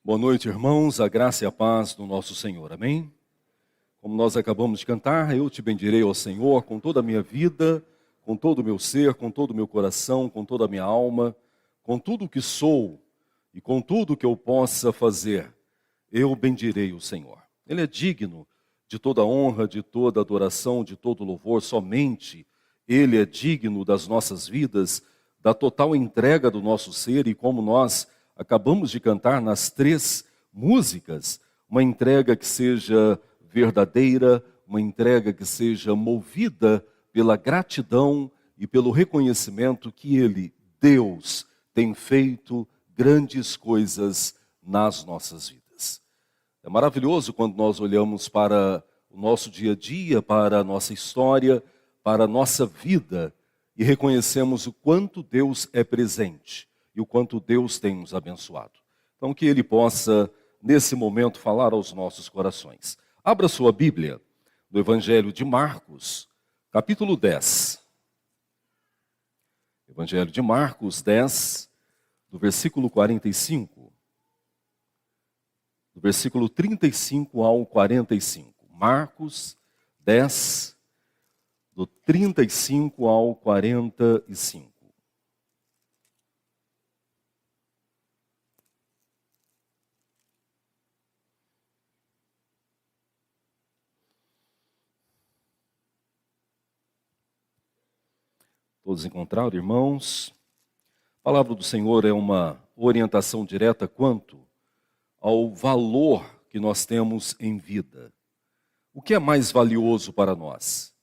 Boa noite, irmãos, a graça e a paz do nosso Senhor, amém? Como nós acabamos de cantar, eu te bendirei ao Senhor com toda a minha vida, com todo o meu ser, com todo o meu coração, com toda a minha alma, com tudo o que sou e com tudo o que eu possa fazer, eu bendirei o Senhor. Ele é digno de toda honra, de toda adoração, de todo louvor, somente Ele é digno das nossas vidas, da total entrega do nosso ser e como nós acabamos de cantar nas 3 músicas, uma entrega que seja verdadeira, uma entrega que seja movida pela gratidão e pelo reconhecimento que Ele, Deus, tem feito grandes coisas nas nossas vidas. É maravilhoso quando nós olhamos para o nosso dia a dia, para a nossa história, para a nossa vida e reconhecemos o quanto Deus é presente e o quanto Deus tem nos abençoado. Então que Ele possa, nesse momento, falar aos nossos corações. Abra sua Bíblia no Evangelho de Marcos, capítulo 10. Evangelho de Marcos 10, do versículo 45. Do versículo 35 ao 45. Marcos 10, do 35 ao 45. Todos encontraram, irmãos? A palavra do Senhor é uma orientação direta quanto ao valor que nós temos em vida. O que é mais valioso para nós?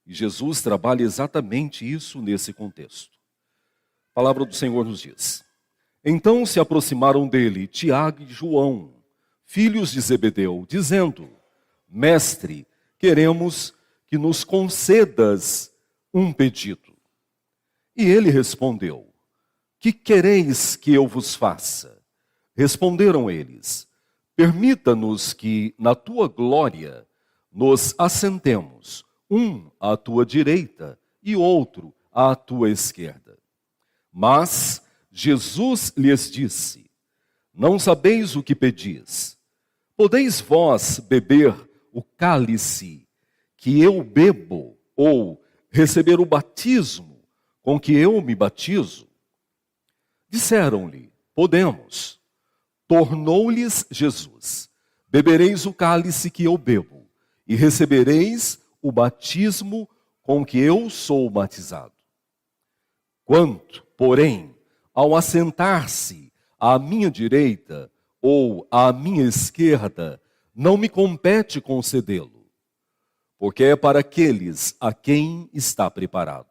E Jesus trabalha exatamente isso nesse contexto. A palavra do Senhor nos diz: Então se aproximaram dele Tiago e João, filhos de Zebedeu, dizendo: Mestre, queremos que nos concedas um pedido. E ele respondeu: Que quereis que eu vos faça? Responderam eles: Permita-nos que na tua glória nos assentemos, um à tua direita e outro à tua esquerda. Mas Jesus lhes disse: Não sabeis o que pedis. Podeis vós beber o cálice que eu bebo, ou receber o batismo com que eu me batizo? Disseram-lhe: Podemos. Tornou-lhes Jesus: Bebereis o cálice que eu bebo, e recebereis o batismo com que eu sou batizado. Quanto, porém, ao assentar-se à minha direita ou à minha esquerda, não me compete concedê-lo, porque é para aqueles a quem está preparado.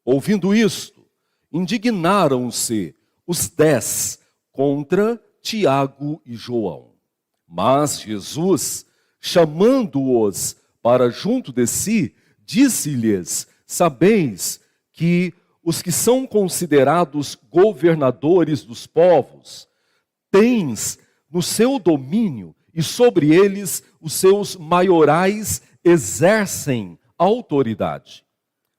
Ouvindo isto, indignaram-se os 10 contra Tiago e João. Mas Jesus, chamando-os para junto de si, disse-lhes: Sabeis que os que são considerados governadores dos povos, tens no seu domínio e sobre eles os seus maiorais exercem autoridade.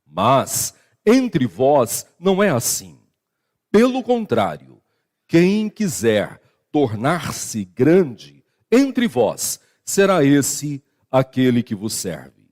Mas entre vós não é assim. Pelo contrário, quem quiser tornar-se grande entre vós, será esse aquele que vos serve.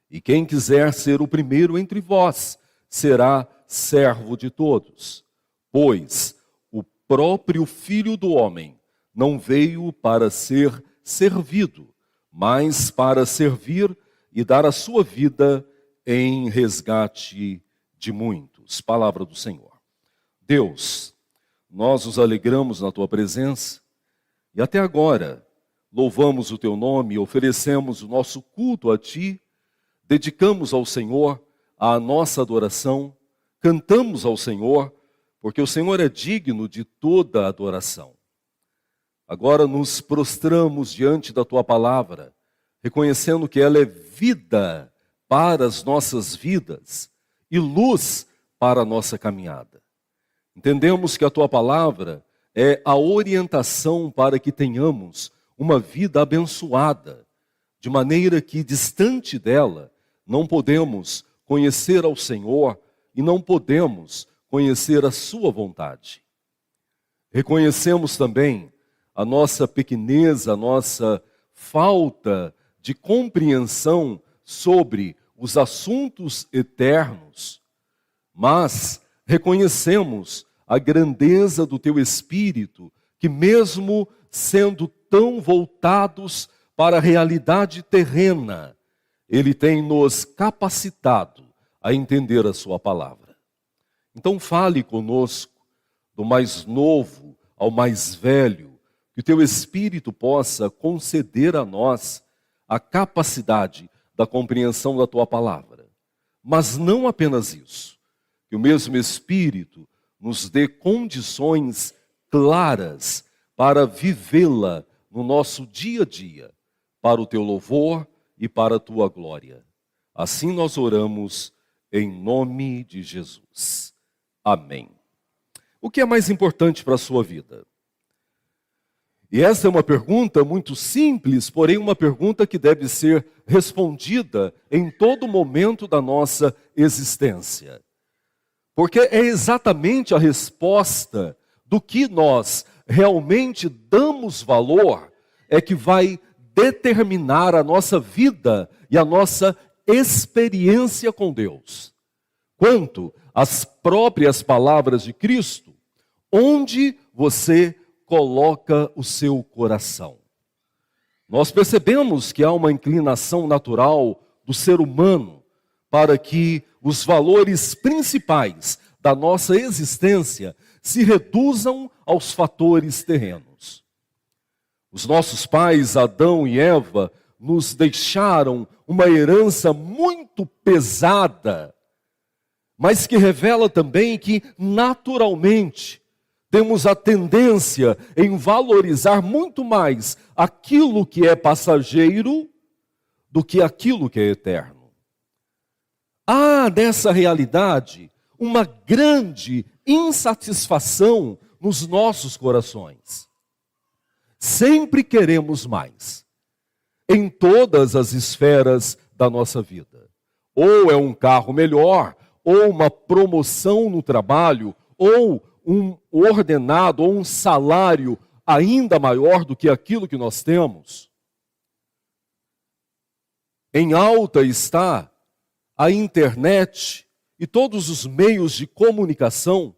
E quem quiser ser o primeiro entre vós, será servo de todos. Pois o próprio Filho do Homem não veio para ser servido, mas para servir e dar a sua vida em resgate de muitos. Palavra do Senhor. Deus, nós nos alegramos na Tua presença e até agora louvamos o Teu nome, oferecemos o nosso culto a Ti, dedicamos ao Senhor a nossa adoração, cantamos ao Senhor, porque o Senhor é digno de toda adoração. Agora nos prostramos diante da Tua palavra, reconhecendo que ela é vida para as nossas vidas e luz para a nossa caminhada. Entendemos que a Tua palavra é a orientação para que tenhamos uma vida abençoada, de maneira que distante dela não podemos conhecer ao Senhor e não podemos conhecer a sua vontade. Reconhecemos também a nossa pequenez, a nossa falta de compreensão sobre os assuntos eternos, mas reconhecemos a grandeza do teu Espírito, que mesmo sendo tão voltados para a realidade terrena, ele tem nos capacitado a entender a sua palavra. Então fale conosco, do mais novo ao mais velho, que o teu Espírito possa conceder a nós a capacidade da compreensão da tua palavra. Mas não apenas isso, que o mesmo Espírito nos dê condições claras para vivê-la no nosso dia a dia, para o teu louvor e para a tua glória. Assim nós oramos em nome de Jesus. Amém. O que é mais importante para a sua vida? E essa é uma pergunta muito simples, porém uma pergunta que deve ser respondida em todo momento da nossa existência. Porque é exatamente a resposta do que nós realmente damos valor é que vai determinar a nossa vida e a nossa experiência com Deus. Quanto às próprias palavras de Cristo, onde você coloca o seu coração? Nós percebemos que há uma inclinação natural do ser humano para que os valores principais da nossa existência se reduzam aos fatores terrenos. Os nossos pais, Adão e Eva, nos deixaram uma herança muito pesada, mas que revela também que, naturalmente, temos a tendência em valorizar muito mais aquilo que é passageiro do que aquilo que é eterno. Há nessa realidade uma grande insatisfação nos nossos corações. Sempre queremos mais, em todas as esferas da nossa vida. Ou é um carro melhor, ou uma promoção no trabalho, ou um ordenado, ou um salário ainda maior do que aquilo que nós temos. Em alta está a internet e todos os meios de comunicação.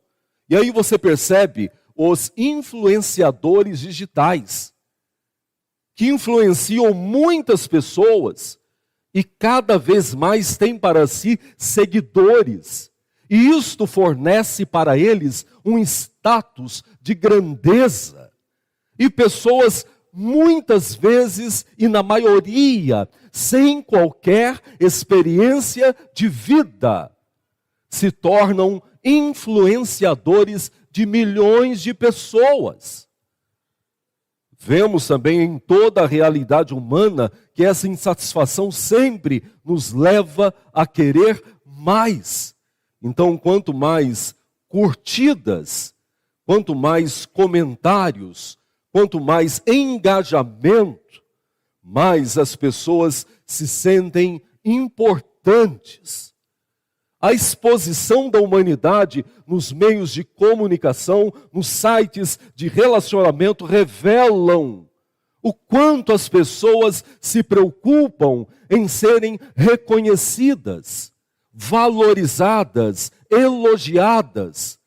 E aí você percebe os influenciadores digitais, que influenciam muitas pessoas e cada vez mais têm para si seguidores. E isto fornece para eles um status de grandeza. E pessoas, muitas vezes, e na maioria, sem qualquer experiência de vida, se tornam influenciadores de milhões de pessoas. Vemos também em toda a realidade humana que essa insatisfação sempre nos leva a querer mais. Então, quanto mais curtidas, quanto mais comentários, quanto mais engajamento, mais as pessoas se sentem importantes. A exposição da humanidade nos meios de comunicação, nos sites de relacionamento, revelam o quanto as pessoas se preocupam em serem reconhecidas, valorizadas, elogiadas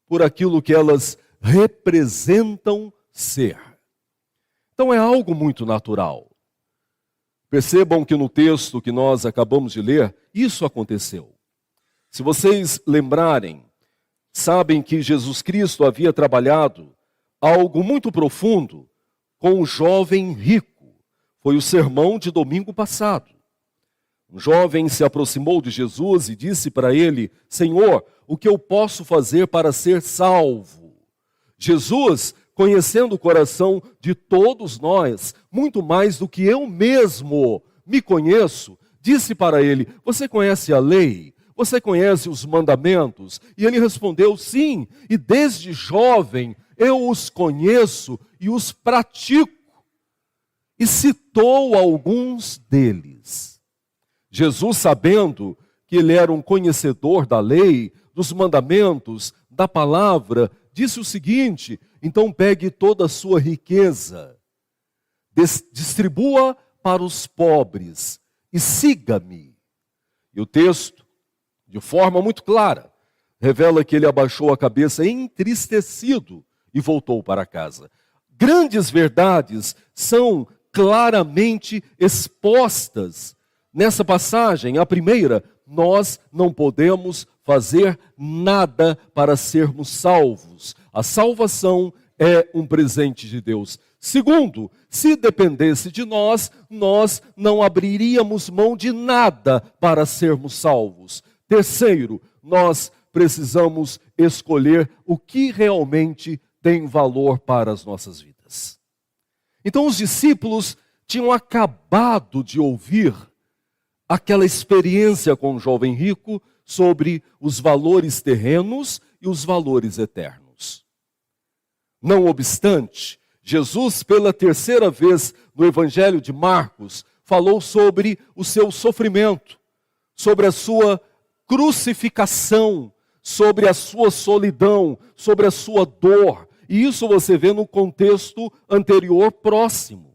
por aquilo que elas representam ser. Então é algo muito natural. Percebam que no texto que nós acabamos de ler, isso aconteceu. Se vocês lembrarem, sabem que Jesus Cristo havia trabalhado algo muito profundo com o jovem rico. Foi o sermão de domingo passado. Um jovem se aproximou de Jesus e disse para ele: Senhor, o que eu posso fazer para ser salvo? Jesus, conhecendo o coração de todos nós, muito mais do que eu mesmo me conheço, disse para ele: você conhece a lei? Você conhece os mandamentos? E ele respondeu: sim, e desde jovem eu os conheço e os pratico. E citou alguns deles. Jesus, sabendo que ele era um conhecedor da lei, dos mandamentos, da palavra, disse o seguinte: então pegue toda a sua riqueza, distribua para os pobres e siga-me. E o texto, de forma muito clara, revela que ele abaixou a cabeça entristecido e voltou para casa. Grandes verdades são claramente expostas nessa passagem. A primeira: nós não podemos fazer nada para sermos salvos. A salvação é um presente de Deus. Segundo, se dependesse de nós, nós não abriríamos mão de nada para sermos salvos. Terceiro, nós precisamos escolher o que realmente tem valor para as nossas vidas. Então os discípulos tinham acabado de ouvir aquela experiência com o jovem rico sobre os valores terrenos e os valores eternos. Não obstante, Jesus, pela terceira vez no Evangelho de Marcos, falou sobre o seu sofrimento, sobre a sua crucificação, sobre a sua solidão, sobre a sua dor. E isso você vê no contexto anterior próximo.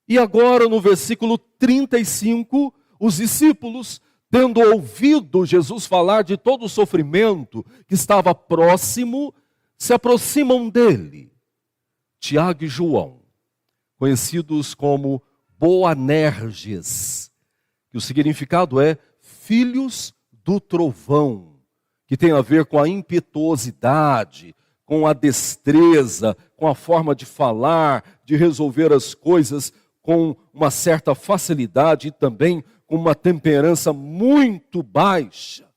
E agora, no versículo 35, os discípulos, tendo ouvido Jesus falar de todo o sofrimento que estava próximo, se aproximam dele. Tiago e João, conhecidos como Boanerges, que o significado é filhos do trovão, que tem a ver com a impetuosidade, com a destreza, com a forma de falar, de resolver as coisas com uma certa facilidade e também com uma temperança muito baixa.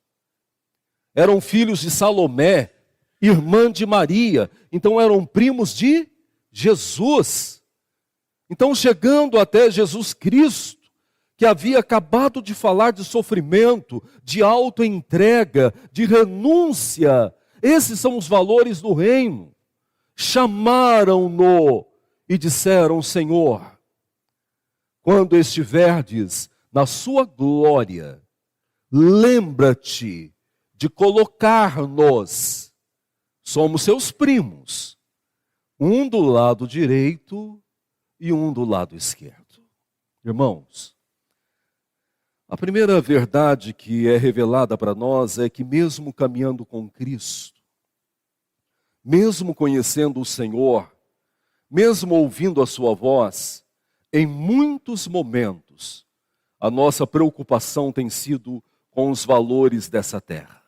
Eram filhos de Salomé, irmã de Maria, então eram primos de Jesus. Então, chegando até Jesus Cristo, que havia acabado de falar de sofrimento, de autoentrega, de renúncia, esses são os valores do reino. Chamaram-no e disseram: Senhor, quando estiverdes na sua glória, lembra-te de colocar-nos, somos seus primos, um do lado direito e um do lado esquerdo. Irmãos, a primeira verdade que é revelada para nós é que mesmo caminhando com Cristo, mesmo conhecendo o Senhor, mesmo ouvindo a sua voz, em muitos momentos, a nossa preocupação tem sido com os valores dessa terra,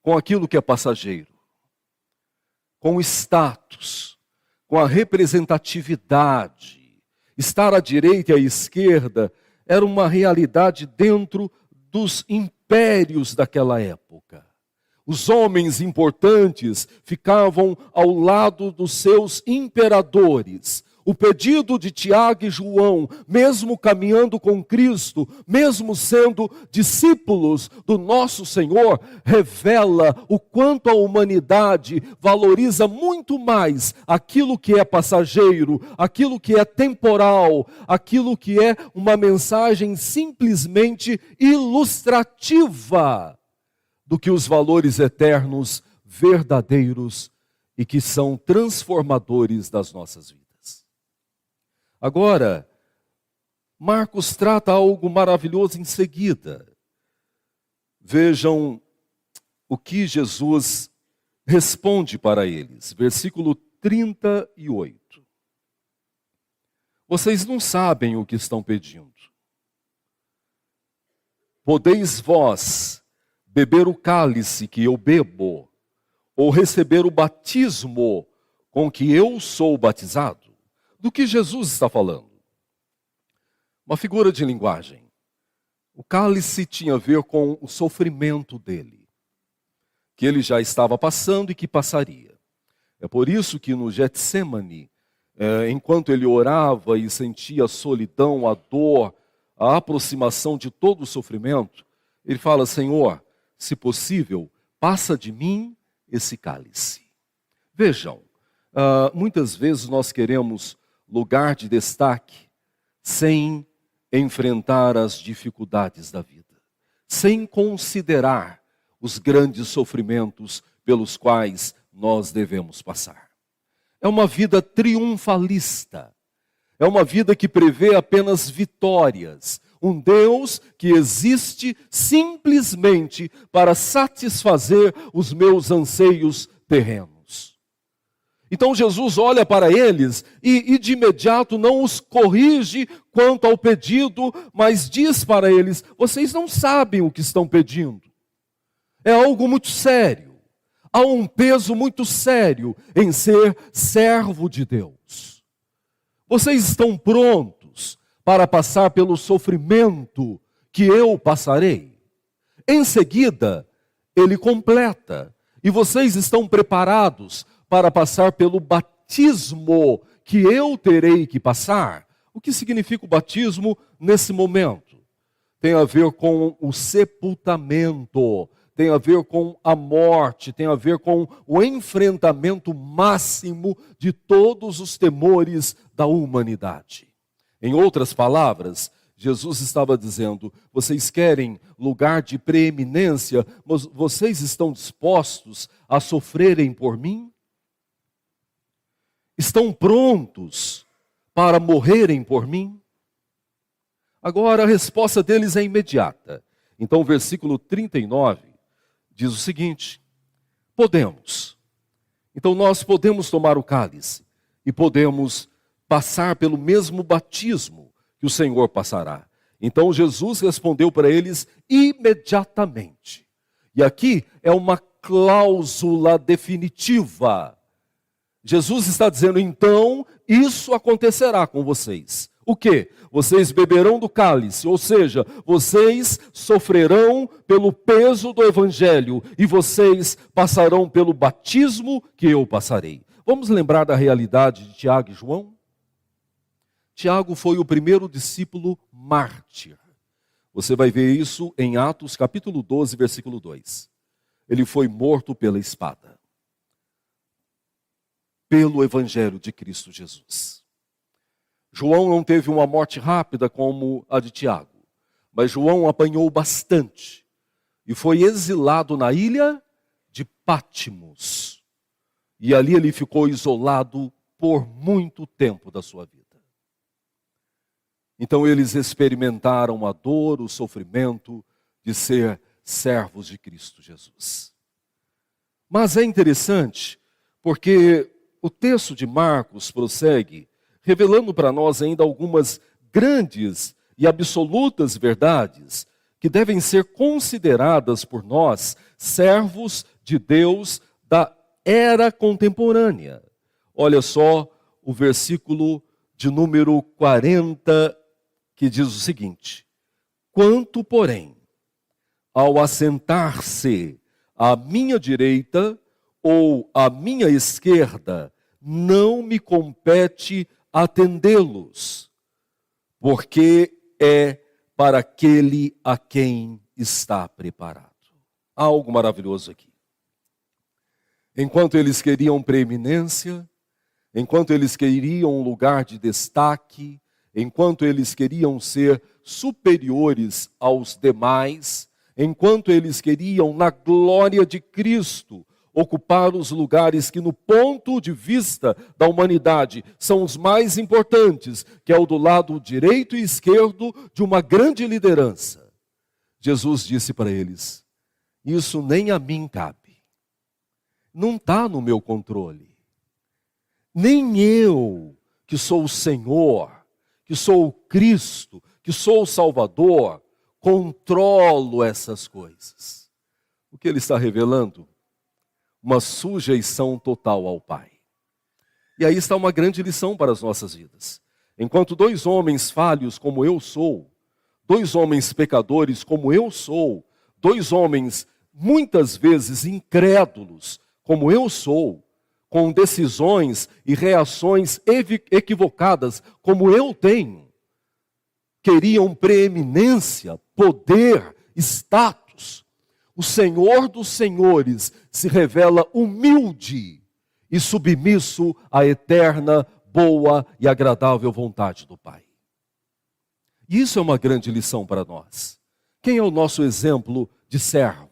com aquilo que é passageiro, com o status, com a representatividade. Estar à direita e à esquerda era uma realidade dentro dos impérios daquela época. Os homens importantes ficavam ao lado dos seus imperadores. O pedido de Tiago e João, mesmo caminhando com Cristo, mesmo sendo discípulos do nosso Senhor, revela o quanto a humanidade valoriza muito mais aquilo que é passageiro, aquilo que é temporal, aquilo que é uma mensagem simplesmente ilustrativa, do que os valores eternos, verdadeiros e que são transformadores das nossas vidas. Agora, Marcos trata algo maravilhoso em seguida. Vejam o que Jesus responde para eles. Versículo 38. Vocês não sabem o que estão pedindo. Podeis vós beber o cálice que eu bebo, ou receber o batismo com que eu sou batizado? Do que Jesus está falando? Uma figura de linguagem. O cálice tinha a ver com o sofrimento dele, que ele já estava passando e que passaria. É por isso que no Getsêmani, enquanto ele orava e sentia a solidão, a dor, a aproximação de todo o sofrimento, ele fala: Senhor, se possível, passa de mim esse cálice. Vejam, muitas vezes nós queremos lugar de destaque sem enfrentar as dificuldades da vida, sem considerar os grandes sofrimentos pelos quais nós devemos passar. É uma vida triunfalista. É uma vida que prevê apenas vitórias. Um Deus que existe simplesmente para satisfazer os meus anseios terrenos. Então Jesus olha para eles e de imediato não os corrige quanto ao pedido, mas diz para eles: vocês não sabem o que estão pedindo. É algo muito sério. Há um peso muito sério em ser servo de Deus. Vocês estão prontos para passar pelo sofrimento que eu passarei? Em seguida, ele completa: e vocês estão preparados para passar pelo batismo que eu terei que passar? O que significa o batismo nesse momento? Tem a ver com o sepultamento, tem a ver com a morte, tem a ver com o enfrentamento máximo de todos os temores da humanidade. Em outras palavras, Jesus estava dizendo: vocês querem lugar de preeminência, mas vocês estão dispostos a sofrerem por mim? Estão prontos para morrerem por mim? Agora a resposta deles é imediata. Então o versículo 39 diz o seguinte: podemos. Então nós podemos tomar o cálice e podemos passar pelo mesmo batismo que o Senhor passará. Então Jesus respondeu para eles imediatamente. E aqui é uma cláusula definitiva. Jesus está dizendo: então isso acontecerá com vocês. O quê? Vocês beberão do cálice, ou seja, vocês sofrerão pelo peso do evangelho e vocês passarão pelo batismo que eu passarei. Vamos lembrar da realidade de Tiago e João? Tiago foi o primeiro discípulo mártir. Você vai ver isso em Atos capítulo 12, versículo 2. Ele foi morto pela espada. Pelo evangelho de Cristo Jesus. João não teve uma morte rápida como a de Tiago, mas João apanhou bastante e foi exilado na ilha de Patmos. E ali ele ficou isolado por muito tempo da sua vida. Então eles experimentaram a dor, o sofrimento de ser servos de Cristo Jesus. Mas é interessante porque o texto de Marcos prossegue revelando para nós ainda algumas grandes e absolutas verdades que devem ser consideradas por nós servos de Deus da era contemporânea. Olha só o versículo de número 40, que diz o seguinte: quanto, porém, ao assentar-se à minha direita ou à minha esquerda, não me compete atendê-los, porque é para aquele a quem está preparado. Há algo maravilhoso aqui. Enquanto eles queriam preeminência, enquanto eles queriam um lugar de destaque, enquanto eles queriam ser superiores aos demais, enquanto eles queriam, na glória de Cristo, ocupar os lugares que, no ponto de vista da humanidade, são os mais importantes, que é o do lado direito e esquerdo de uma grande liderança. Jesus disse para eles: isso nem a mim cabe. Não está no meu controle. Nem eu, que sou o Senhor, que sou o Cristo, que sou o Salvador, controlo essas coisas. O que ele está revelando? Uma sujeição total ao Pai. E aí está uma grande lição para as nossas vidas. Enquanto dois homens falhos como eu sou, dois homens pecadores como eu sou, dois homens muitas vezes incrédulos como eu sou, com decisões e reações equivocadas como eu tenho, queriam preeminência, poder, status. O Senhor dos Senhores se revela humilde e submisso à eterna, boa e agradável vontade do Pai. E isso é uma grande lição para nós. Quem é o nosso exemplo de servo?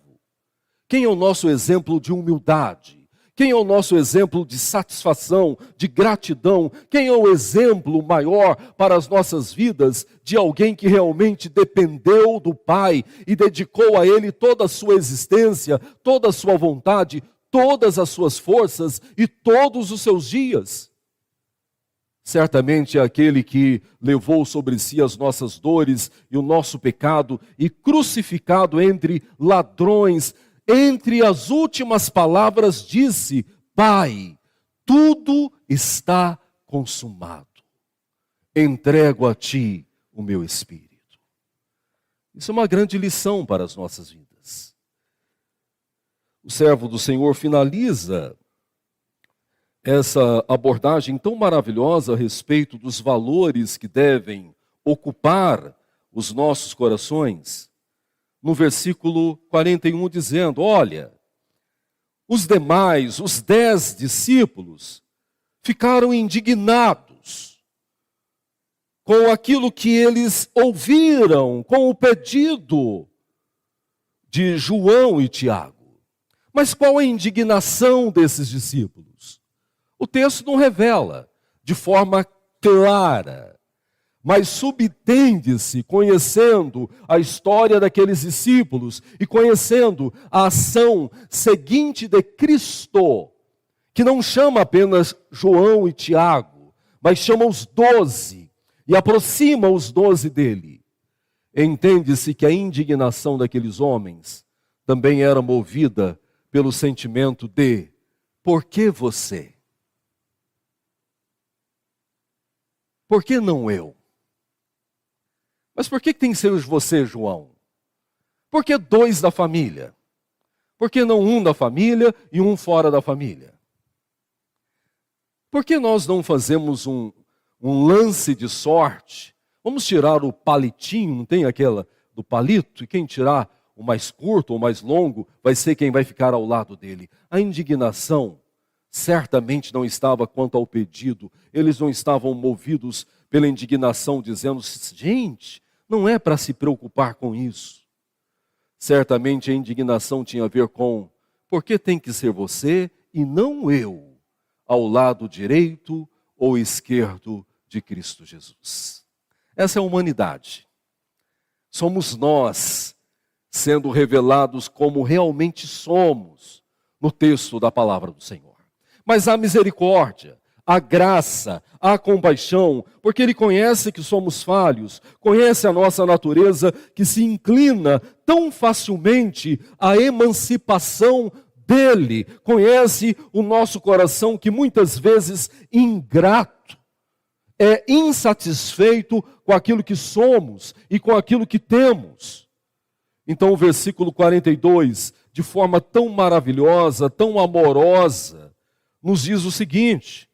Quem é o nosso exemplo de humildade? Quem é o nosso exemplo de satisfação, de gratidão? Quem é o exemplo maior para as nossas vidas de alguém que realmente dependeu do Pai e dedicou a Ele toda a sua existência, toda a sua vontade, todas as suas forças e todos os seus dias? Certamente é aquele que levou sobre si as nossas dores e o nosso pecado e crucificado entre ladrões, entre as últimas palavras disse: Pai, tudo está consumado. Entrego a ti o meu espírito. Isso é uma grande lição para as nossas vidas. O servo do Senhor finaliza essa abordagem tão maravilhosa a respeito dos valores que devem ocupar os nossos corações, no versículo 41, dizendo: olha, os demais, os 10 discípulos, ficaram indignados com aquilo que eles ouviram, com o pedido de João e Tiago. Mas qual a indignação desses discípulos? O texto não revela de forma clara, mas subtende-se, conhecendo a história daqueles discípulos e conhecendo a ação seguinte de Cristo, que não chama apenas João e Tiago, mas chama os 12 e aproxima os 12 dele. Entende-se que a indignação daqueles homens também era movida pelo sentimento de: por que você? Por que não eu? Mas por que tem que ser você, João? Por que 2 da família? Por que não 1 da família e 1 fora da família? Por que nós não fazemos um lance de sorte? Vamos tirar o palitinho, não tem aquela do palito? E quem tirar o mais curto ou mais longo vai ser quem vai ficar ao lado dele. A indignação certamente não estava quanto ao pedido. Eles não estavam movidos pela indignação, dizendo: gente, não é para se preocupar com isso. Certamente a indignação tinha a ver com: por que tem que ser você e não eu, ao lado direito ou esquerdo de Cristo Jesus? Essa é a humanidade. Somos nós sendo revelados como realmente somos no texto da palavra do Senhor. Mas há misericórdia, há graça, há compaixão, porque Ele conhece que somos falhos, conhece a nossa natureza que se inclina tão facilmente à emancipação dEle, conhece o nosso coração que muitas vezes ingrato, é insatisfeito com aquilo que somos e com aquilo que temos. Então o versículo 42, de forma tão maravilhosa, tão amorosa, nos diz o seguinte: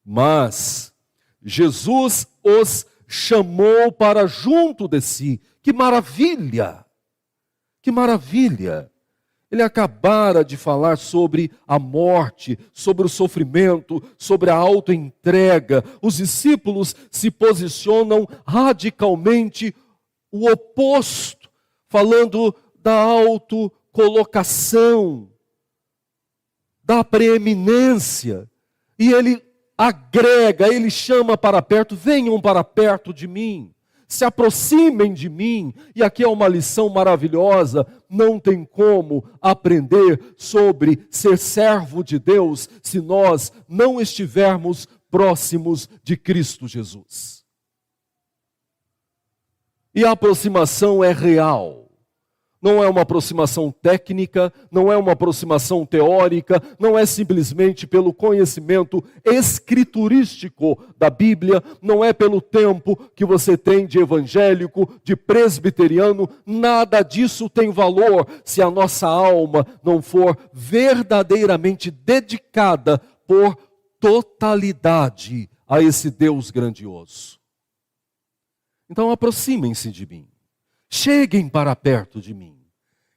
mas Jesus os chamou para junto de si. Que maravilha! Que maravilha! Ele acabara de falar sobre a morte, sobre o sofrimento, sobre a autoentrega. Os discípulos se posicionam radicalmente o oposto, falando da autocolocação, da preeminência. E ele agrega, ele chama para perto: venham para perto de mim, se aproximem de mim. E aqui é uma lição maravilhosa. Não tem como aprender sobre ser servo de Deus se nós não estivermos próximos de Cristo Jesus. E a aproximação é real. Não é uma aproximação técnica, não é uma aproximação teórica, não é simplesmente pelo conhecimento escriturístico da Bíblia, não é pelo tempo que você tem de evangélico, de presbiteriano. Nada disso tem valor se a nossa alma não for verdadeiramente dedicada por totalidade a esse Deus grandioso. Então aproximem-se de mim. Cheguem para perto de mim.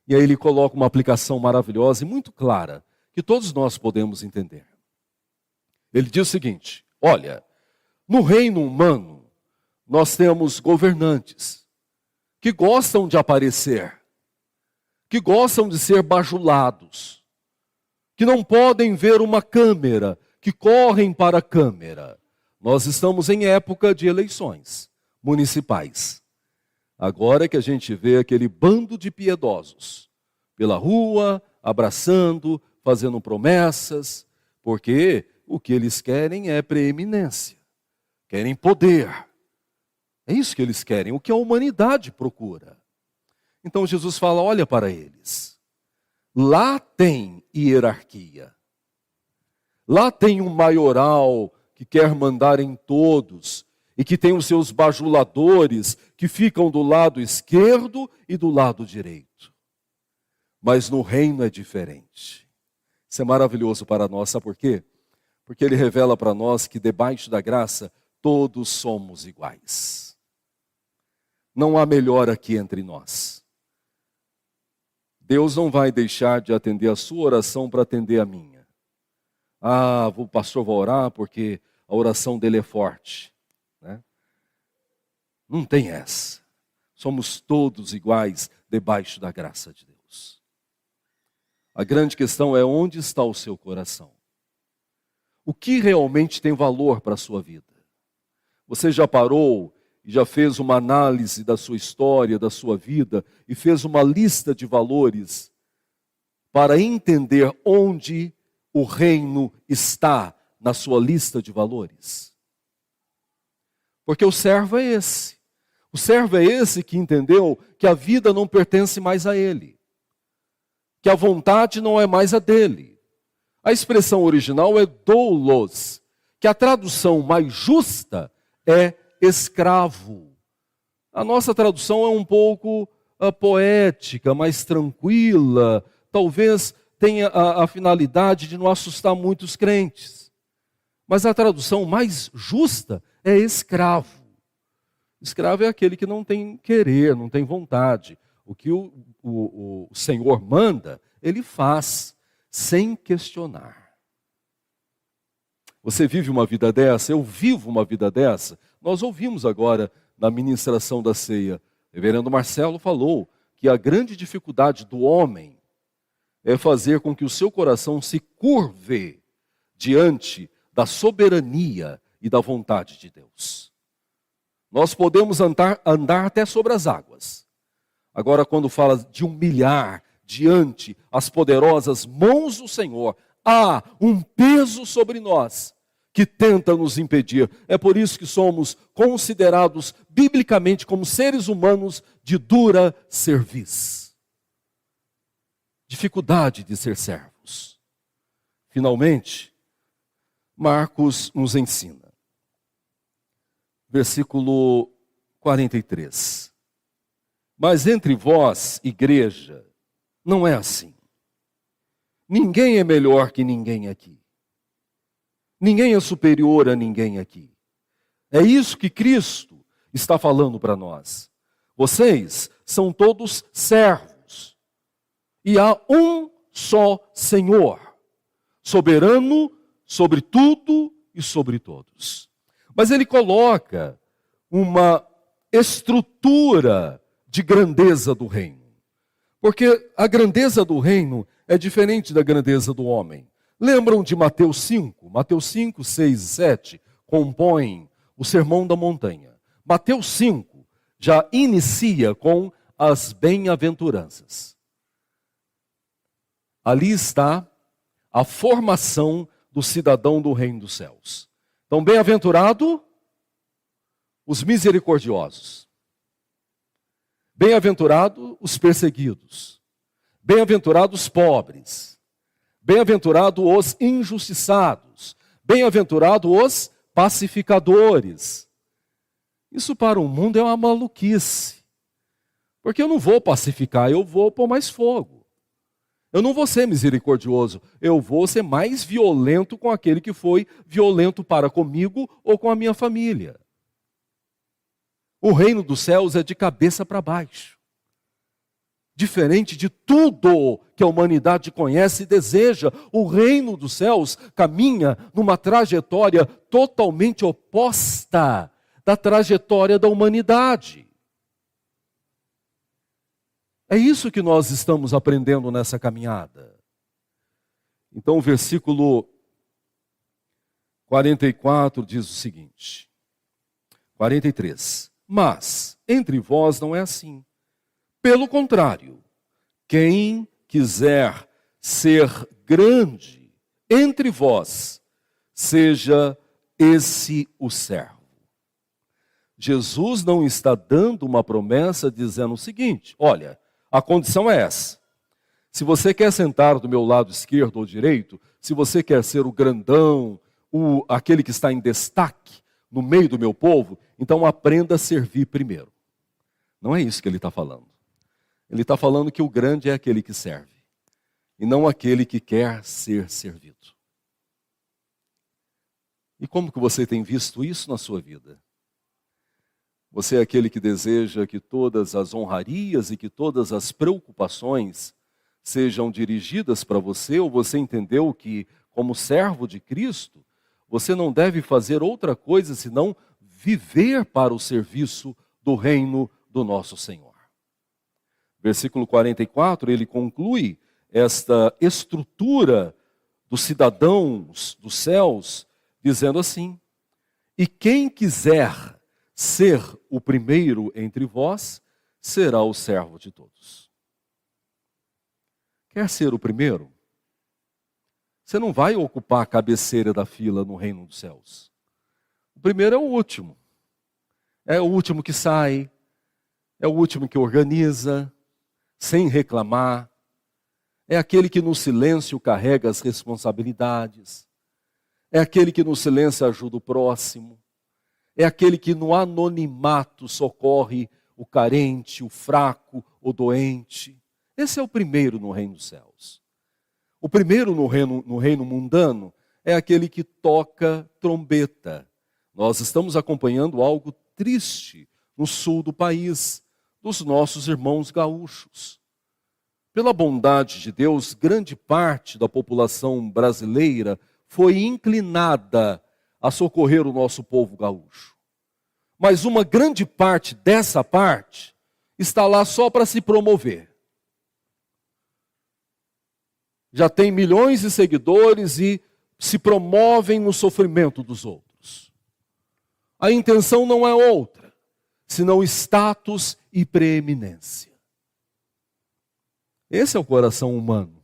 E aí ele coloca uma aplicação maravilhosa e muito clara, que todos nós podemos entender. Ele diz o seguinte: olha, no reino humano, nós temos governantes que gostam de aparecer, que gostam de ser bajulados, que não podem ver uma câmera, que correm para a câmera. Nós estamos em época de eleições municipais. Agora é que a gente vê aquele bando de piedosos pela rua, abraçando, fazendo promessas, porque o que eles querem é preeminência, querem poder. É isso que eles querem, o que a humanidade procura. Então Jesus fala, olha para eles. Lá tem hierarquia. Lá tem um maioral que quer mandar em todos e que tem os seus bajuladores que ficam do lado esquerdo e do lado direito. Mas no reino é diferente. Isso é maravilhoso para nós, sabe por quê? Porque ele revela para nós que debaixo da graça todos somos iguais. Não há melhor aqui entre nós. Deus não vai deixar de atender a sua oração para atender a minha. O pastor vai orar porque a oração dele é forte. Né? Não tem essa. Somos todos iguais debaixo da graça de Deus. A grande questão é onde está o seu coração. O que realmente tem valor para a sua vida? Você já parou e já fez uma análise da sua história, da sua vida, e fez uma lista de valores para entender onde o reino está na sua lista de valores? Porque o servo é esse. O servo é esse que entendeu que a vida não pertence mais a ele. Que a vontade não é mais a dele. A expressão original é doulos, que a tradução mais justa é escravo. A nossa tradução é um pouco poética, mais tranquila, talvez tenha a finalidade de não assustar muitos crentes. Mas a tradução mais justa é escravo. Escravo é aquele que não tem querer, não tem vontade. O que o Senhor manda, ele faz, sem questionar. Você vive uma vida dessa? Eu vivo uma vida dessa? Nós ouvimos agora na ministração da ceia, o reverendo Marcelo falou que a grande dificuldade do homem é fazer com que o seu coração se curve diante da soberania e da vontade de Deus. Nós podemos andar até sobre as águas. Agora, quando fala de humilhar diante as poderosas mãos do Senhor, há um peso sobre nós que tenta nos impedir. É por isso que somos considerados biblicamente como seres humanos de dura cerviz. Dificuldade de ser servos. Finalmente, Marcos nos ensina. Versículo 43. Mas entre vós, igreja, não é assim. Ninguém é melhor que ninguém aqui. Ninguém é superior a ninguém aqui. É isso que Cristo está falando para nós. Vocês são todos servos. E há um só Senhor, soberano sobre tudo e sobre todos. Mas ele coloca uma estrutura de grandeza do reino. Porque a grandeza do reino é diferente da grandeza do homem. Lembram de Mateus 5? Mateus 5, 6 e 7 compõem o Sermão da Montanha. Mateus 5 já inicia com as bem-aventuranças. Ali está a formação do cidadão do reino dos céus. Então, bem-aventurado os misericordiosos. Bem-aventurado os perseguidos. Bem-aventurados os pobres. Bem-aventurado os injustiçados. Bem-aventurado os pacificadores. Isso para o mundo é uma maluquice. Porque eu não vou pacificar, eu vou pôr mais fogo. Eu não vou ser misericordioso, eu vou ser mais violento com aquele que foi violento para comigo ou com a minha família. O reino dos céus é de cabeça para baixo. Diferente de tudo que a humanidade conhece e deseja, o reino dos céus caminha numa trajetória totalmente oposta da trajetória da humanidade. É isso que nós estamos aprendendo nessa caminhada. Então o versículo 44 diz o seguinte, 43. Mas entre vós não é assim. Pelo contrário, quem quiser ser grande entre vós, seja esse o servo. Jesus não está dando uma promessa dizendo o seguinte, olha, a condição é essa. Se você quer sentar do meu lado esquerdo ou direito, se você quer ser o grandão, aquele que está em destaque no meio do meu povo, então aprenda a servir primeiro. Não é isso que ele está falando. Ele está falando que o grande é aquele que serve, e não aquele que quer ser servido. E como que você tem visto isso na sua vida? Você é aquele que deseja que todas as honrarias e que todas as preocupações sejam dirigidas para você, ou você entendeu que, como servo de Cristo, você não deve fazer outra coisa senão viver para o serviço do reino do nosso Senhor. Versículo 44, ele conclui esta estrutura dos cidadãos dos céus, dizendo assim, e quem quiser ser o primeiro entre vós, será o servo de todos. Quer ser o primeiro? Você não vai ocupar a cabeceira da fila no reino dos céus. O primeiro é o último. É o último que sai, é o último que organiza, sem reclamar. É aquele que no silêncio carrega as responsabilidades. É aquele que no silêncio ajuda o próximo. É aquele que no anonimato socorre o carente, o fraco, o doente. Esse é o primeiro no reino dos céus. O primeiro no reino mundano é aquele que toca trombeta. Nós estamos acompanhando algo triste no sul do país, dos nossos irmãos gaúchos. Pela bondade de Deus, grande parte da população brasileira foi inclinada a socorrer o nosso povo gaúcho. Mas uma grande parte dessa parte está lá só para se promover. Já tem milhões de seguidores e se promovem no sofrimento dos outros. A intenção não é outra, senão status e preeminência. Esse é o coração humano.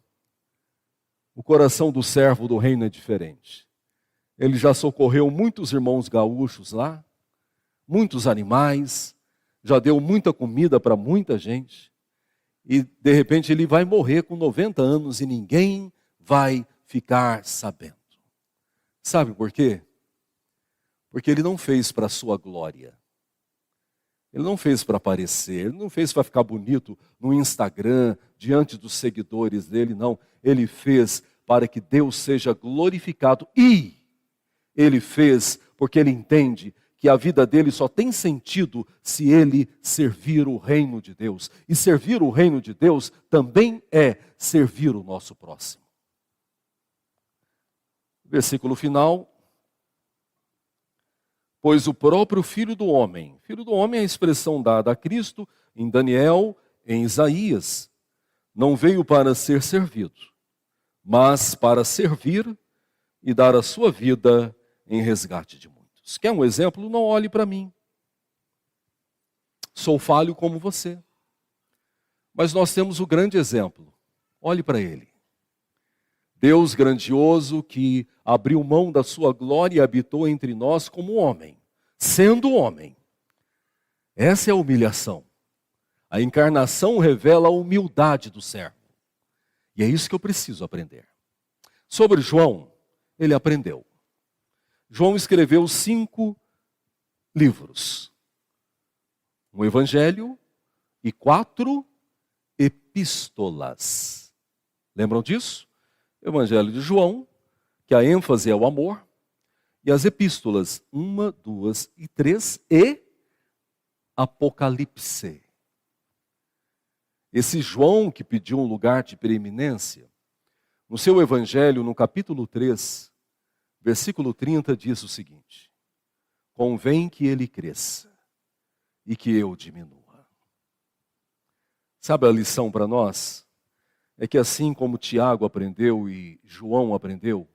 O coração do servo do reino é diferente. Ele já socorreu muitos irmãos gaúchos lá, muitos animais, já deu muita comida para muita gente. E, de repente, ele vai morrer com 90 anos e ninguém vai ficar sabendo. Sabe por quê? Porque ele não fez para a sua glória. Ele não fez para aparecer, ele não fez para ficar bonito no Instagram, diante dos seguidores dele, não. Ele fez para que Deus seja glorificado e ele fez porque ele entende que a vida dele só tem sentido se ele servir o reino de Deus. E servir o reino de Deus também é servir o nosso próximo. Versículo final. Pois o próprio Filho do Homem é a expressão dada a Cristo em Daniel, em Isaías, não veio para ser servido, mas para servir e dar a sua vida em resgate de muitos. Quer um exemplo? Não olhe para mim. Sou falho como você. Mas nós temos o grande exemplo. Olhe para ele. Deus grandioso que abriu mão da sua glória e habitou entre nós como homem, sendo homem. Essa é a humilhação. A encarnação revela a humildade do servo. E é isso que eu preciso aprender. Sobre João, ele aprendeu. João escreveu 5 livros. Um evangelho e 4 epístolas. Lembram disso? Evangelho de João, que a ênfase é o amor, e as epístolas 1, 2 e 3 e Apocalipse. Esse João que pediu um lugar de preeminência, no seu evangelho, no capítulo 3, versículo 30, diz o seguinte: convém que ele cresça e que eu diminua. Sabe a lição para nós? É que assim como Tiago aprendeu e João aprendeu,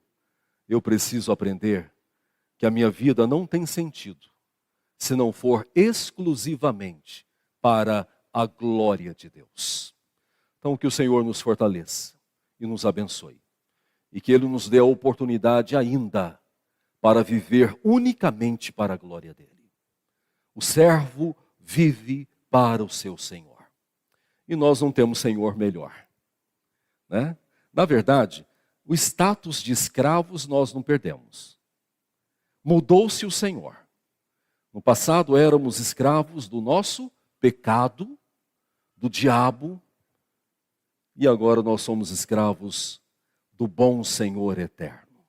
eu preciso aprender que a minha vida não tem sentido se não for exclusivamente para a glória de Deus. Então que o Senhor nos fortaleça e nos abençoe. E que Ele nos dê a oportunidade ainda para viver unicamente para a glória dEle. O servo vive para o seu Senhor. E nós não temos Senhor melhor, né? Na verdade, o status de escravos nós não perdemos. Mudou-se o Senhor. No passado éramos escravos do nosso pecado, do diabo, e agora nós somos escravos do bom Senhor eterno.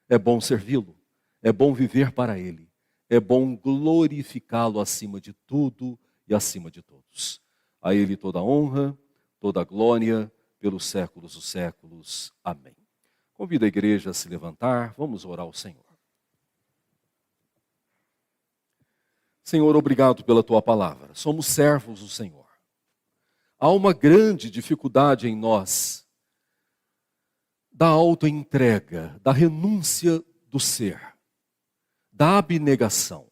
É bom servi-lo, é bom viver para Ele, é bom glorificá-lo acima de tudo e acima de todos. A Ele toda a honra, toda a glória, pelos séculos dos séculos. Amém. Convido a igreja a se levantar, vamos orar ao Senhor. Senhor, obrigado pela Tua palavra. Somos servos do Senhor. Há uma grande dificuldade em nós da autoentrega, da renúncia do ser, da abnegação.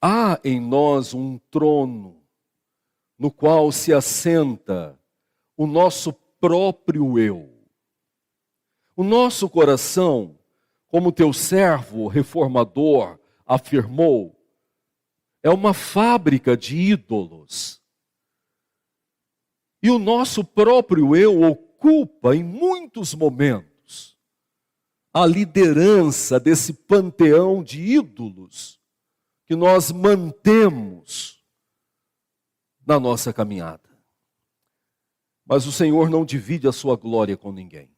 Há em nós um trono no qual se assenta o nosso próprio eu. O nosso coração, como Teu servo reformador afirmou, é uma fábrica de ídolos. E o nosso próprio eu ocupa, em muitos momentos, a liderança desse panteão de ídolos que nós mantemos na nossa caminhada. Mas o Senhor não divide a sua glória com ninguém.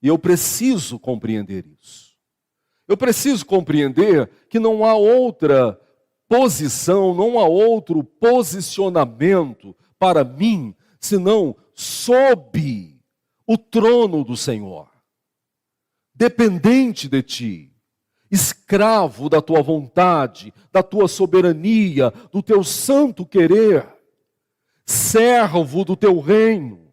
E eu preciso compreender isso. Eu preciso compreender que não há outra posição, não há outro posicionamento para mim, senão sob o trono do Senhor. Dependente de Ti. Escravo da Tua vontade, da Tua soberania, do Teu santo querer, servo do Teu reino.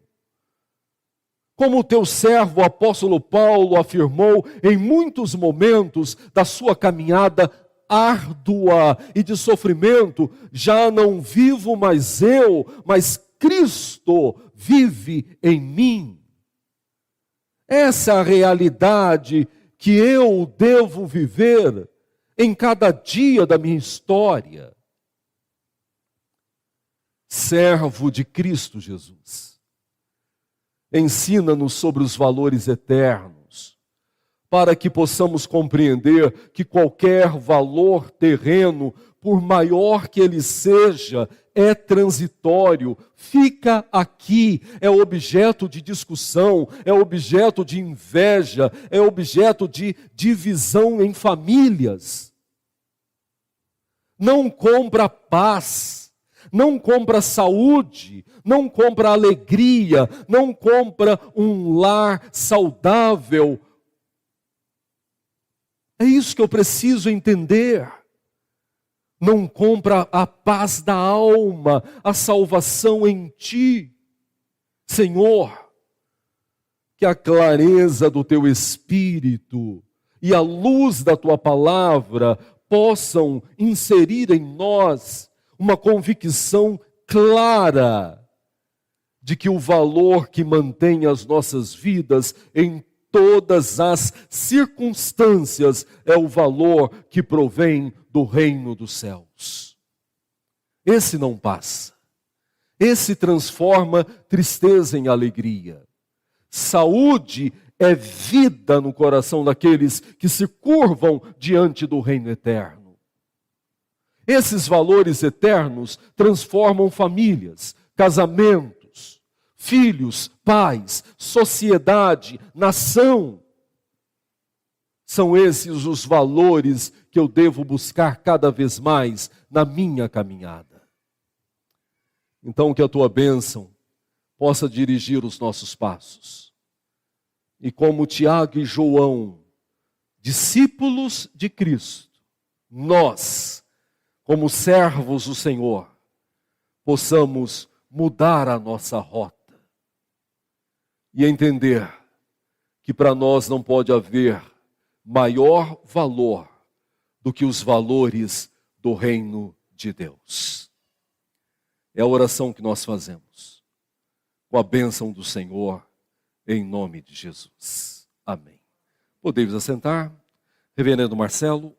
Como o Teu servo, o apóstolo Paulo, afirmou em muitos momentos da sua caminhada árdua e de sofrimento, já não vivo mais eu, mas Cristo vive em mim. Essa é a realidade que eu devo viver em cada dia da minha história. Servo de Cristo Jesus, ensina-nos sobre os valores eternos, para que possamos compreender que qualquer valor terreno, por maior que ele seja, é transitório, fica aqui, é objeto de discussão, é objeto de inveja, é objeto de divisão em famílias. Não compra paz, não compra saúde, não compra alegria, não compra um lar saudável. É isso que eu preciso entender. Não compra a paz da alma, a salvação em Ti. Senhor, que a clareza do Teu Espírito e a luz da Tua palavra possam inserir em nós uma convicção clara de que o valor que mantém as nossas vidas em todas as circunstâncias é o valor que provém do reino dos céus. Esse não passa. Esse transforma tristeza em alegria. Saúde é vida no coração daqueles que se curvam diante do reino eterno. Esses valores eternos transformam famílias, casamentos, filhos, pais, sociedade, nação. São esses os valores que eu devo buscar cada vez mais na minha caminhada. Então, que a Tua bênção possa dirigir os nossos passos. E como Tiago e João, discípulos de Cristo, nós, como servos do Senhor, possamos mudar a nossa rota e entender que para nós não pode haver maior valor do que os valores do reino de Deus. É a oração que nós fazemos, com a bênção do Senhor, em nome de Jesus. Amém. Podemos assentar. Reverendo Marcelo.